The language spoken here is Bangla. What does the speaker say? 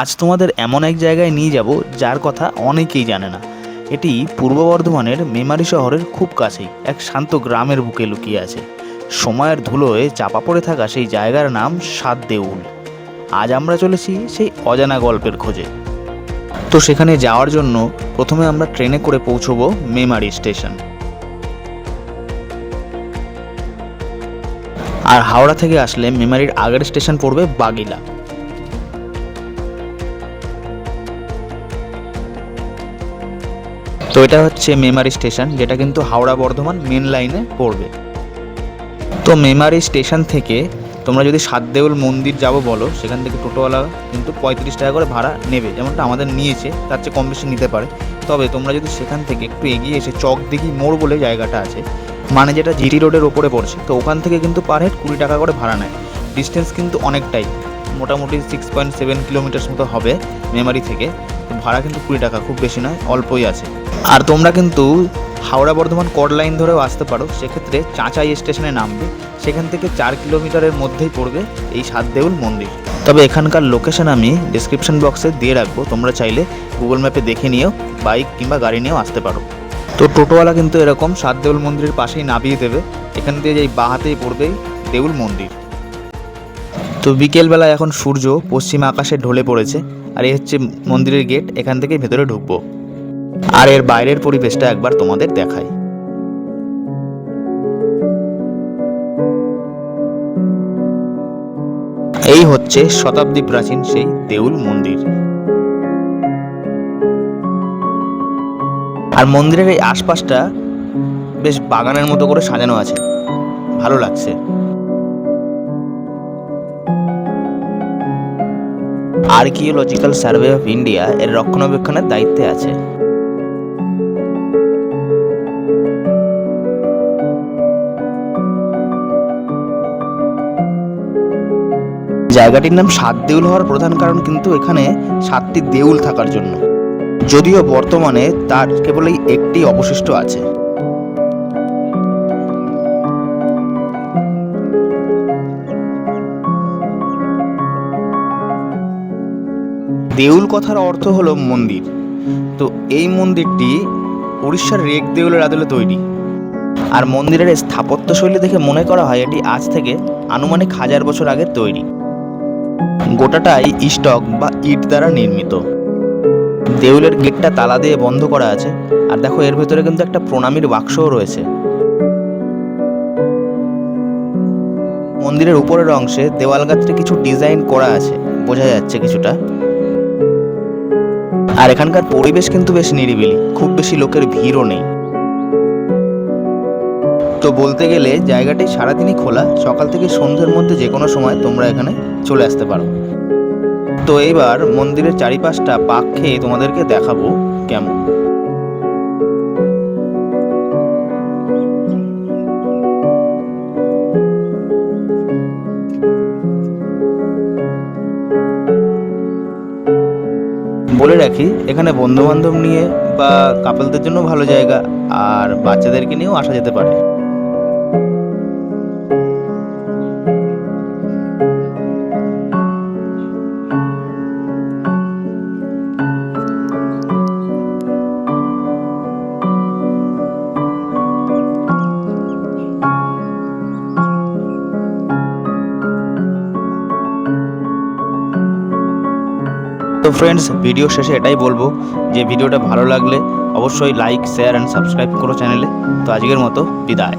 আজ তোমাদের এমন এক জায়গায় নিয়ে যাব যার কথা অনেকেই জানে না। এটি পূর্ব বর্ধমানের মেমারি শহরের খুব কাছেই এক শান্ত গ্রামের বুকে লুকিয়ে আছে। সময়ের ধুলোয় চাপা পড়ে থাকা সেই জায়গার নাম সাত দেউল। আজ আমরা চলেছি সেই অজানা গল্পের খোঁজে। তো সেখানে যাওয়ার জন্য প্রথমে আমরা ট্রেনে করে পৌঁছবো মেমারি স্টেশন, আর হাওড়া থেকে আসলে মেমারির আগের স্টেশন পড়বে বাগিলা। তো এটা হচ্ছে মেমারি স্টেশন, যেটা কিন্তু হাওড়া বর্ধমান মেন লাইনে পড়বে। তো মেমারি স্টেশন থেকে তোমরা যদি সাত দেউল মন্দির যাবো বলো, সেখান থেকে টোটোওয়ালা কিন্তু 35 টাকা করে ভাড়া নেবে, যেমনটা আমাদের নিয়েছে, তার চেয়ে কম বেশি নিতে পারে। তবে তোমরা যদি সেখান থেকে একটু এগিয়ে এসে চকদিঘি মোড় বলে জায়গাটা আছে, মানে যেটা জিটি রোডের ওপরে পড়ছে, তো ওখান থেকে কিন্তু পার হেড 20 টাকা করে ভাড়া নেয়। ডিস্টেন্স কিন্তু অনেকটাই, মোটামুটি 6.7 কিলোমিটার মতো হবে মেমারি থেকে। তো ভাড়া কিন্তু 20 টাকা, খুব বেশি নয়, অল্পই আছে। আর তোমরা কিন্তু হাওড়া বর্ধমান কড লাইন ধরেও আসতে পারো, সেক্ষেত্রে চাঁচাই স্টেশনে নামবে, সেখান থেকে 4 কিলোমিটারের মধ্যেই পড়বে এই সাত দেউল মন্দির। তবে এখানকার লোকেশন আমি ডিসক্রিপশন বক্সে দিয়ে রাখবো, তোমরা চাইলে গুগল ম্যাপে দেখে নিয়েও বাইক কিংবা গাড়ি নিয়েও আসতে পারো। তো টোটোওয়ালা কিন্তু এরকম সাত দেউল মন্দিরের পাশেই নামিয়ে দেবে, এখান থেকে যেই বাহাতেই পড়বেই দেউল মন্দির। তো বিকেলবেলা এখন সূর্য পশ্চিম আকাশে ঢলে পড়েছে, আর এই হচ্ছে মন্দিরের গেট, এখান থেকে ভেতরে ঢুকবো। আর এর বাইরের পরিবেশটা একবার তোমাদের দেখাই। এই হচ্ছে শতাব্দী প্রাচীন সেই দেউল মন্দির। আর মন্দিরের এই আশপাশটা বেশ বাগানের মতো করে সাজানো আছে, ভালো লাগছে। আর্কিওলজিক্যাল সার্ভে অফ ইন্ডিয়া এর রক্ষণাবেক্ষণের দায়িত্বে আছে। জায়গাটির নাম সাত দেউল হওয়ার প্রধান কারণ কিন্তু এখানে 7টি দেউল থাকার জন্য, যদিও বর্তমানে তার কেবল এই একটি অবশিষ্ট আছে। দেউল কথার অর্থ হলো মন্দির। তো এই মন্দিরটি উড়িষ্যার রেক দেউলের আদলে তৈরি। আর মন্দিরের স্থাপত্যশৈলী দেখে মনে করা হয় এটি আজ থেকে আনুমানিক 1000 বছর আগে তৈরি। গোটাটাই স্টক বা ইট দ্বারা নির্মিত। দেউলের গেটটা তালা দিয়ে বন্ধ করা আছে, আর দেখো এর ভেতরে কিন্তু একটা প্রণামীর বাক্সও রয়েছে। মন্দিরের উপরের অংশে দেওয়াল গাত্রে কিছু ডিজাইন করা আছে, বোঝা যাচ্ছে কিছুটা। আর এখানকার পরিবেশ কিন্তু বেশ নিরিবিলি, খুব বেশি লোকের ভিড়ও নেই। তো বলতে গেলে জায়গাটি সারাদিনই খোলা, সকাল থেকে সন্ধ্যের মধ্যে যে কোনো সময় তোমরা এখানে চলে আসতে পারো। তো এইবার মন্দিরের চারিপাশটা পাক খেয়ে তোমাদেরকে দেখাবো কেমন। বলে রাখি, এখানে বন্ধু বান্ধব নিয়ে বা কাপলদের জন্য ভালো জায়গা, আর বাচ্চাদেরকে নিয়েও আসা যেতে পারে। তো ফ্রেন্ডস, ভিডিও শেষে এটাই বলবো যে ভিডিওটা ভালো লাগলে অবশ্যই লাইক, শেয়ার অ্যান্ড সাবস্ক্রাইব করো চ্যানেলে। তো আজকের মতো বিদায়।